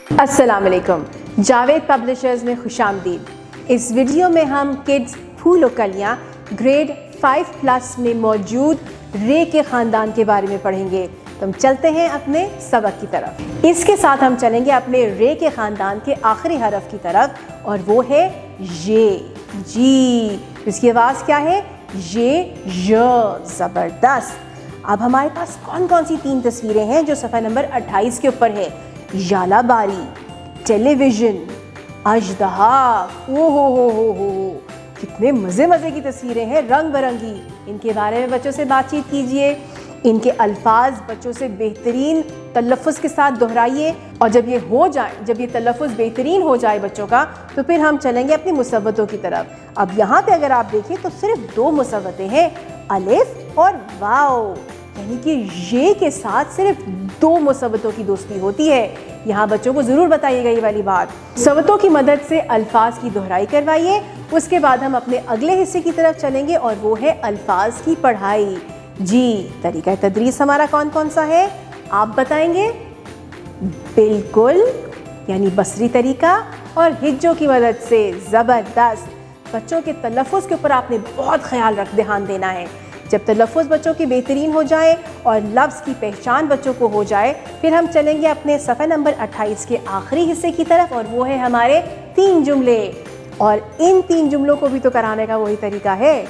अस्सलाम वालेकुम, जावेद पब्लिशर्स में खुशामदीद। इस वीडियो में हम किड्स फूल और कलियाँ ग्रेड 5+ में मौजूद रे के ख़ानदान के बारे में पढ़ेंगे। तो हम चलते हैं अपने सबक की तरफ। इसके साथ हम चलेंगे अपने रे के ख़ानदान के आखिरी हरफ की तरफ और वो है ये, जी। इसकी आवाज़ क्या है? ये, य। ज़बरदस्त। अब हमारे पास कौन कौन सी 3 तस्वीरें हैं जो सफ़ा नंबर 28 के ऊपर है? यालाबारी, टेलीविज़न, अजदहा। ओ हो, कितने मज़े मज़े की तस्वीरें हैं, रंग बिरंगी। इनके बारे में बच्चों से बातचीत कीजिए, इनके अल्फाज बच्चों से बेहतरीन तलफ़्फ़ुज़ के साथ दोहराइए और जब ये हो जाए, जब ये तलफ़्फ़ुज़ बेहतरीन हो जाए बच्चों का, तो फिर हम चलेंगे अपनी मुसव्वतों की तरफ। अब यहाँ पे अगर आप देखें तो सिर्फ 2 मुसव्वतें हैं, अलिफ और वाव, यानी कि ये के साथ सिर्फ 2 मुसव्वतों की दोस्ती होती है। यहाँ बच्चों को ज़रूर बताइएगा ये वाली बात। मुसव्वतों की मदद से अल्फाज की दोहराई करवाइए। उसके बाद हम अपने अगले हिस्से की तरफ चलेंगे और वो है अल्फाज की पढ़ाई। जी, तरीका तदरीस हमारा कौन कौन सा है आप बताएंगे? बिल्कुल, यानी बसरी तरीका और हिज्जों की मदद से। ज़बरदस्त। बच्चों के तलफ़्फ़ुज़ के ऊपर आपने बहुत ध्यान देना है। जब तलफ़्फ़ुज़ बच्चों के बेहतरीन हो जाए और लफ्ज़ की पहचान बच्चों को हो जाए, फिर हम चलेंगे अपने सफ़ा नंबर 28 के आखिरी हिस्से की तरफ और वो है हमारे 3 जुमले। और इन 3 जुमलों को भी तो कराने का वही तरीका है।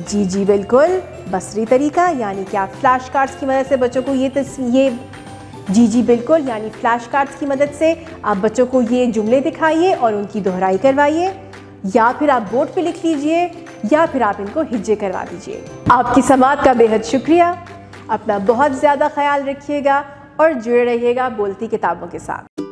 जी बिल्कुल, बसरी तरीका, यानी कि आप फ्लैश कार्ड्स की मदद से बच्चों को ये जी बिल्कुल, यानी फ्लैश कार्ड्स की मदद से आप बच्चों को ये जुमले दिखाइए और उनकी दोहराई करवाइए, या फिर आप बोर्ड पे लिख लीजिए, या फिर आप इनको हिज्जे करवा दीजिए। आपकी समाअत का बेहद शुक्रिया। अपना बहुत ज़्यादा ख्याल रखिएगा और जुड़े रहिएगा बोलती किताबों के साथ।